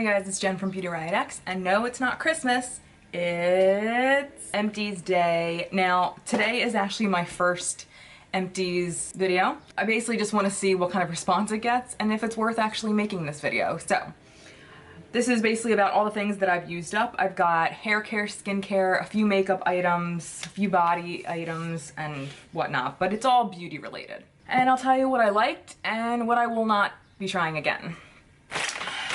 Hey guys, it's Jen from Beauty Riot X, and no, it's not Christmas. It's Empties Day. Now, today is actually my first Empties video. I basically just want to see what kind of response it gets and if it's worth actually making this video. So, this is basically about all the things that I've used up. I've got hair care, skincare, a few makeup items, a few body items, and whatnot, but it's all beauty related. And I'll tell you what I liked and what I will not be trying again.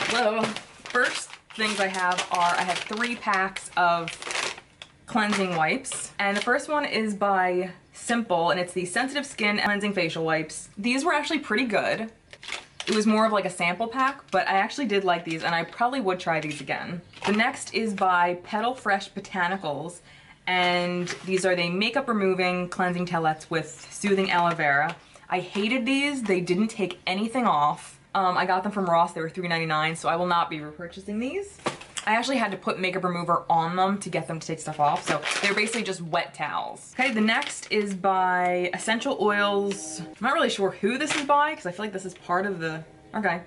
So, first things I have are, I have 3 packs of cleansing wipes. And the first one is by Simple, and it's the Sensitive Skin Cleansing Facial Wipes. These were actually pretty good. It was more of like a sample pack, but I actually did like these, and I probably would try these again. The next is by Petal Fresh Botanicals, and these are the makeup removing cleansing towelettes with soothing aloe vera. I hated these. They didn't take anything off. I got them from Ross. They were $3.99, so I will not be repurchasing these. I actually had to put makeup remover on them to get them to take stuff off, so they're basically just wet towels. Okay, the next is by Essential Oils. I'm not really sure who this is by, because I feel like this is part of the... Okay.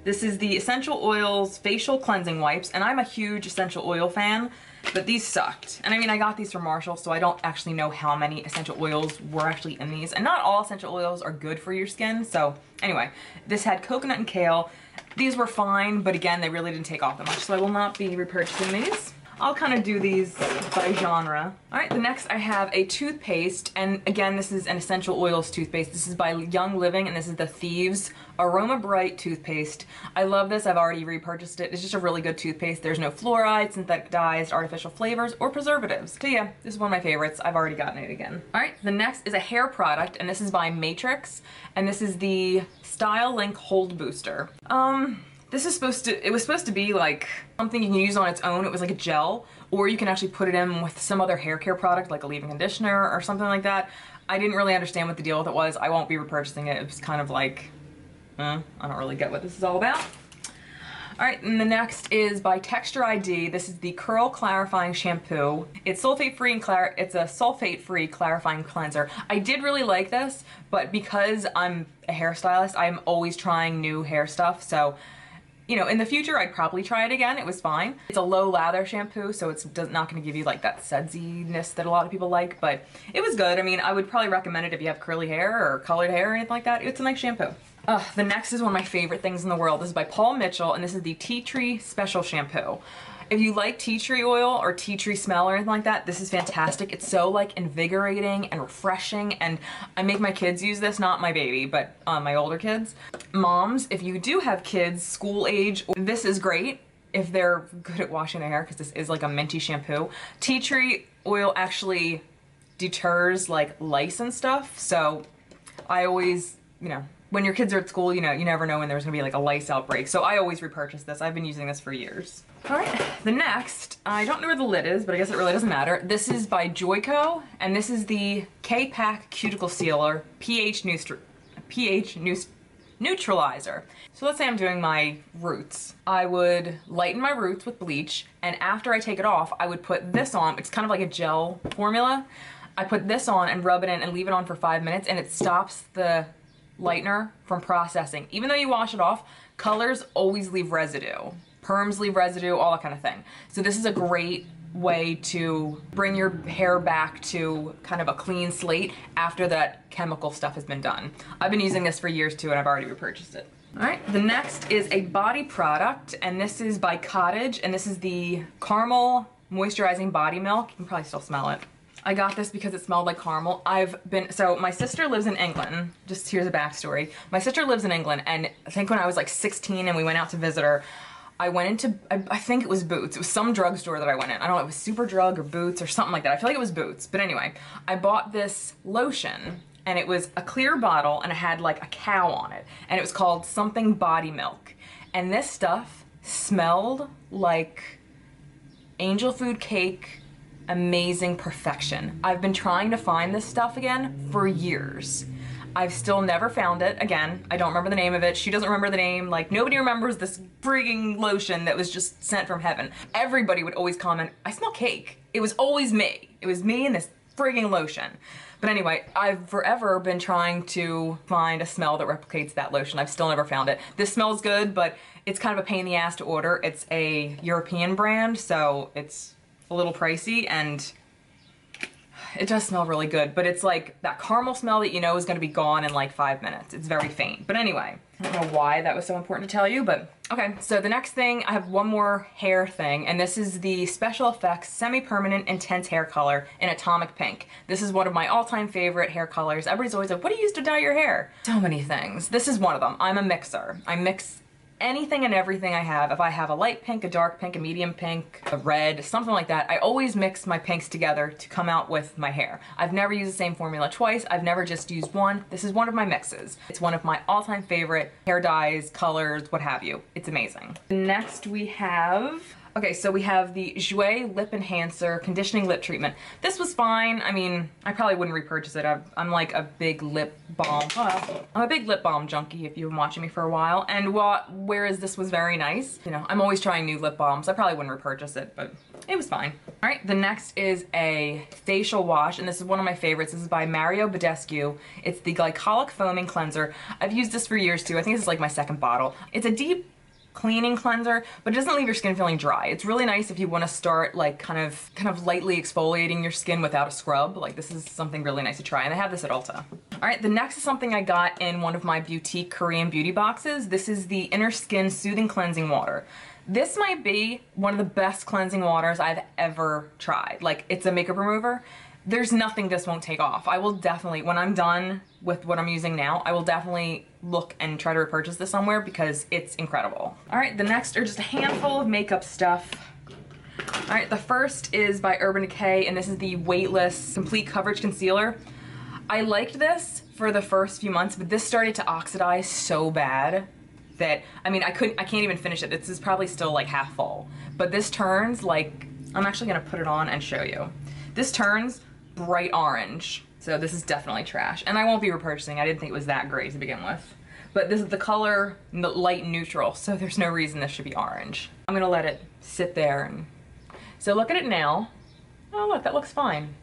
This is the Essential Oils Facial Cleansing Wipes, and I'm a huge essential oil fan, but these sucked. And I mean, I got these from Marshall, so I don't actually know how many essential oils were actually in these. And not all essential oils are good for your skin, so anyway. This had coconut and kale. These were fine, but again, they really didn't take off that much, so I will not be repurchasing these. I'll kind of do these by genre. All right, the next I have a toothpaste, and again, this is an essential oils toothpaste. This is by Young Living, and this is the Thieves Aroma Bright toothpaste. I love this. I've already repurchased it. It's just a really good toothpaste. There's no fluoride, synthetic dyes, artificial flavors, or preservatives. So yeah, this is one of my favorites. I've already gotten it again. All right, the next is a hair product, and this is by Matrix, and this is the Style Link Hold Booster. This is it was supposed to be like something you can use on its own. It was like a gel, or you can actually put it in with some other hair care product like a leave-in conditioner or something like that. I didn't really understand what the deal with it was. I won't be repurchasing it. It was kind of like, I don't really get what this is all about. All right, and the next is by Texture ID. This is the Curl Clarifying Shampoo. It's sulfate-free and it's a sulfate-free clarifying cleanser. I did really like this, but because I'm a hairstylist, I'm always trying new hair stuff, so you know, in the future, I'd probably try it again. It was fine. It's a low lather shampoo, so it's not going to give you like that sudsiness that a lot of people like, but it was good. I mean, I would probably recommend it if you have curly hair or colored hair or anything like that. It's a nice shampoo. The next is one of my favorite things in the world. This is by Paul Mitchell, and this is the Tea Tree Special Shampoo. If you like tea tree oil or tea tree smell or anything like that, this is fantastic. It's so like invigorating and refreshing, and I make my kids use this, not my baby, but my older kids. Moms, if you do have kids school age, this is great if they're good at washing their hair, because this is like a minty shampoo. Tea tree oil actually deters like lice and stuff, so I always, you know, when your kids are at school, you know, you never know when there's gonna be like a lice outbreak, so I always repurchase this. I've been using this for years. All right, the next, I don't know where the lid is, but I guess it really doesn't matter. This is by Joico, and this is the K-Pack Cuticle Sealer pH Neutralizer. So let's say I'm doing my roots. I would lighten my roots with bleach, and after I take it off, I would put this on. It's kind of like a gel formula. I put this on and rub it in and leave it on for 5 minutes, and it stops the lightener from processing. Even though you wash it off, colors always leave residue. Perms leave residue, all that kind of thing. So this is a great way to bring your hair back to kind of a clean slate after that chemical stuff has been done. I've been using this for years too, and I've already repurchased it. All right, the next is a body product, and this is by Cottage, and this is the Caramel Moisturizing Body Milk. You can probably still smell it. I got this because it smelled like caramel. So my sister lives in England. Just here's a backstory. My sister lives in England, and I think when I was like 16 and we went out to visit her, I went into, I think it was Boots. It was some drugstore that I went in. I don't know, it was Superdrug or Boots or something like that. I feel like it was Boots. But anyway, I bought this lotion, and it was a clear bottle, and it had like a cow on it. And it was called something Body Milk. And this stuff smelled like angel food cake, amazing perfection. I've been trying to find this stuff again for years. I've still never found it. Again, I don't remember the name of it. She doesn't remember the name. Like, nobody remembers this frigging lotion that was just sent from heaven. Everybody would always comment, I smell cake. It was always me. It was me and this frigging lotion. But anyway, I've forever been trying to find a smell that replicates that lotion. I've still never found it. This smells good, but it's kind of a pain in the ass to order. It's a European brand, so it's a little pricey, and it does smell really good, but it's like that caramel smell that you know is gonna be gone in like 5 minutes. It's very faint. But anyway, I don't know why that was so important to tell you, but okay. So the next thing, I have one more hair thing, and this is the Special Effects Semi-Permanent Intense Hair Color in Atomic Pink. This is one of my all-time favorite hair colors. Everybody's always like, what do you use to dye your hair? So many things. This is one of them. I'm a mixer. I mix anything and everything I have. If I have a light pink, a dark pink, a medium pink, a red, something like that, I always mix my pinks together to come out with my hair. I've never used the same formula twice. I've never just used one. This is one of my mixes. It's one of my all-time favorite hair dyes, colors, what have you. It's amazing. Next we have, okay, so we have the Jouer Lip Enhancer Conditioning Lip Treatment. This was fine. I mean, I probably wouldn't repurchase it. I'm like a big lip balm. I'm a big lip balm junkie if you've been watching me for a while. And whereas this was very nice, you know, I'm always trying new lip balms. I probably wouldn't repurchase it, but it was fine. All right, the next is a facial wash, and this is one of my favorites. This is by Mario Badescu. It's the Glycolic Foaming Cleanser. I've used this for years too. I think this is like my second bottle. It's a deep cleaning cleanser, but it doesn't leave your skin feeling dry. It's really nice if you want to start like kind of lightly exfoliating your skin without a scrub. Like this is something really nice to try, and I have this at Ulta. All right, the next is something I got in one of my boutique Korean beauty boxes. This is the Inner Skin Soothing Cleansing Water. This might be one of the best cleansing waters I've ever tried. Like, it's a makeup remover. There's nothing this won't take off. I will definitely, when I'm done with what I'm using now, I will definitely look and try to repurchase this somewhere because it's incredible. All right, the next are just a handful of makeup stuff. All right, the first is by Urban Decay, and this is the Weightless Complete Coverage Concealer. I liked this for the first few months, but this started to oxidize so bad that, I mean, I can't even finish it. This is probably still like half full, but this turns like, I'm actually gonna put it on and show you. This turns bright orange. So this is definitely trash. And I won't be repurchasing. I didn't think it was that great to begin with. But this is the color light neutral, so there's no reason this should be orange. I'm gonna let it sit there. And so look at it now. Oh look, that looks fine.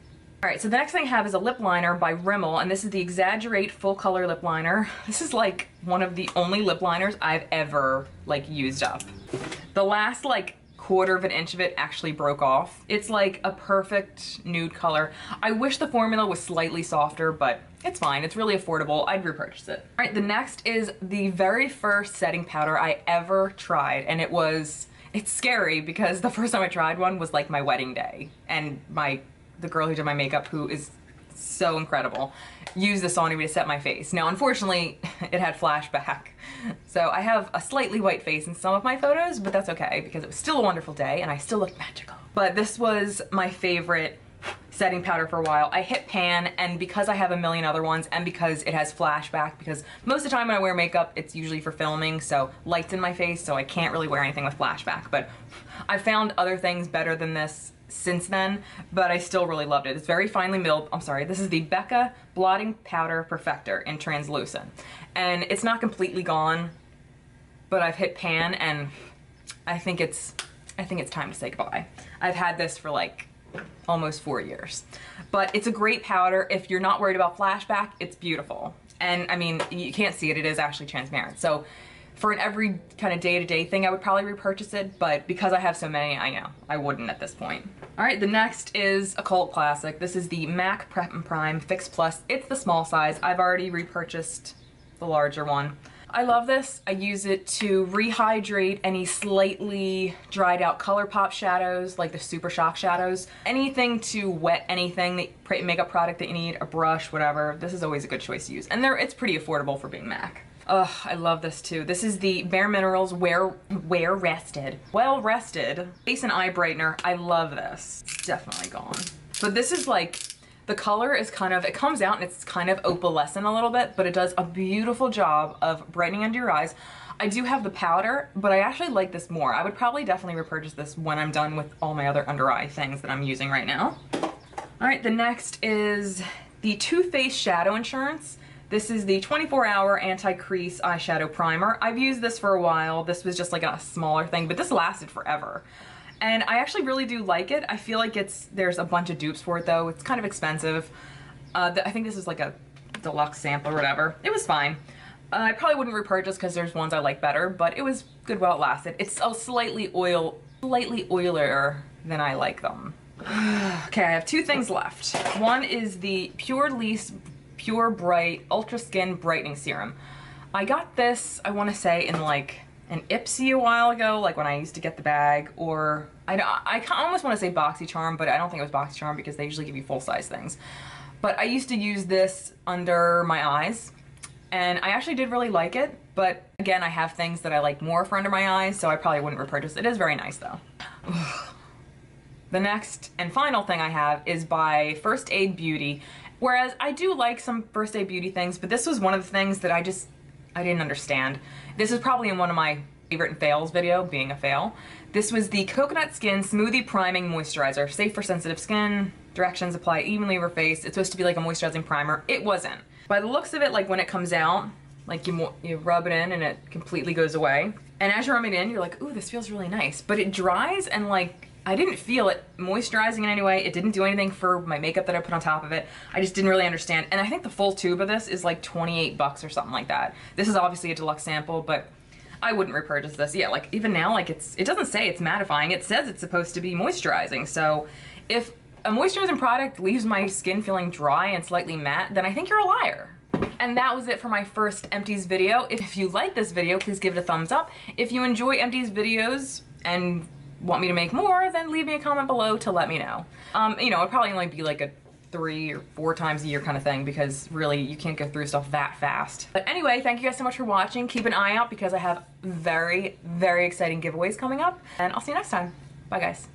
All right, so the next thing I have is a lip liner by Rimmel, and this is the Exaggerate Full Color Lip Liner. This is like one of the only lip liners I've ever like used up. The last like 1/4 of an inch of it actually broke off. It's like a perfect nude color. I wish the formula was slightly softer, but it's fine. It's really affordable. I'd repurchase it. All right, the next is the very first setting powder I ever tried, and it's scary because the first time I tried one was like my wedding day, and the girl who did my makeup, who is so incredible, used this on me to set my face. Now, unfortunately, it had flashback. So I have a slightly white face in some of my photos, but that's okay because it was still a wonderful day and I still look magical. But this was my favorite setting powder for a while. I hit pan, and because I have a million other ones and because it has flashback, because most of the time when I wear makeup, it's usually for filming, so light's in my face, so I can't really wear anything with flashback. But I found other things better than this since then, but I still really loved it. It's very finely milled. I'm sorry, this is the Becca Blotting Powder Perfector in Translucent. And it's not completely gone, but I've hit pan and I think it's time to say goodbye. I've had this for like almost 4 years. But it's a great powder. If you're not worried about flashback, it's beautiful. And I mean, you can't see it, it is actually transparent. So for an every kind of day-to-day thing, I would probably repurchase it, but because I have so many, I know I wouldn't at this point. All right, the next is a cult classic. This is the MAC Prep and Prime Fix Plus. It's the small size. I've already repurchased the larger one. I love this. I use it to rehydrate any slightly dried out ColourPop shadows, like the Super Shock shadows. Anything to wet anything, makeup product that you need, a brush, whatever. This is always a good choice to use. And it's pretty affordable for being MAC. Ugh, I love this too. This is the Bare Minerals Well Rested Face and Eye Brightener. I love this. It's definitely gone. But this is like, the color is kind of, it comes out and it's kind of opalescent a little bit, but it does a beautiful job of brightening under your eyes. I do have the powder, but I actually like this more. I would probably definitely repurchase this when I'm done with all my other under eye things that I'm using right now. All right, the next is the Too Faced Shadow Insurance. This is the 24-hour anti-crease eyeshadow primer. I've used this for a while. This was just like a smaller thing, but this lasted forever. And I actually really do like it. I feel like there's a bunch of dupes for it though. It's kind of expensive. I think this is like a deluxe sample or whatever. It was fine. I probably wouldn't repurchase because there's ones I like better, but it was good while it lasted. It's a slightly oilier than I like them. Okay, I have two things left. One is the Pure Lease Pure Bright Ultra Skin Brightening Serum. I got this, I want to say, in like an Ipsy a while ago, like when I used to get the bag, or I almost want to say BoxyCharm, but I don't think it was BoxyCharm because they usually give you full-size things. But I used to use this under my eyes, and I actually did really like it, but again, I have things that I like more for under my eyes, so I probably wouldn't repurchase it. It is very nice though. The next and final thing I have is by First Aid Beauty, whereas I do like some First Aid Beauty things, but this was one of the things that I didn't understand. This is probably in one of my favorite and fails video, being a fail. This was the Coconut Skin Smoothie Priming Moisturizer, safe for sensitive skin. Directions: apply evenly over face. It's supposed to be like a moisturizing primer. It wasn't. By the looks of it, like when it comes out, like you rub it in and it completely goes away. And as you're rubbing it in, you're like, ooh, this feels really nice. But it dries and like, I didn't feel it moisturizing in any way. It didn't do anything for my makeup that I put on top of it. I just didn't really understand. And I think the full tube of this is like 28 bucks or something like that. This is obviously a deluxe sample, but I wouldn't repurchase this. Yeah, like even now, like it doesn't say it's mattifying. It says it's supposed to be moisturizing. So if a moisturizing product leaves my skin feeling dry and slightly matte, then I think you're a liar. And that was it for my first Empties video. If you like this video, please give it a thumbs up. If you enjoy Empties videos and want me to make more, then leave me a comment below to let me know. You know, it'd probably only be like a 3 or 4 times a year kind of thing because really you can't go through stuff that fast. But anyway, thank you guys so much for watching. Keep an eye out because I have very, very exciting giveaways coming up, and I'll see you next time. Bye guys.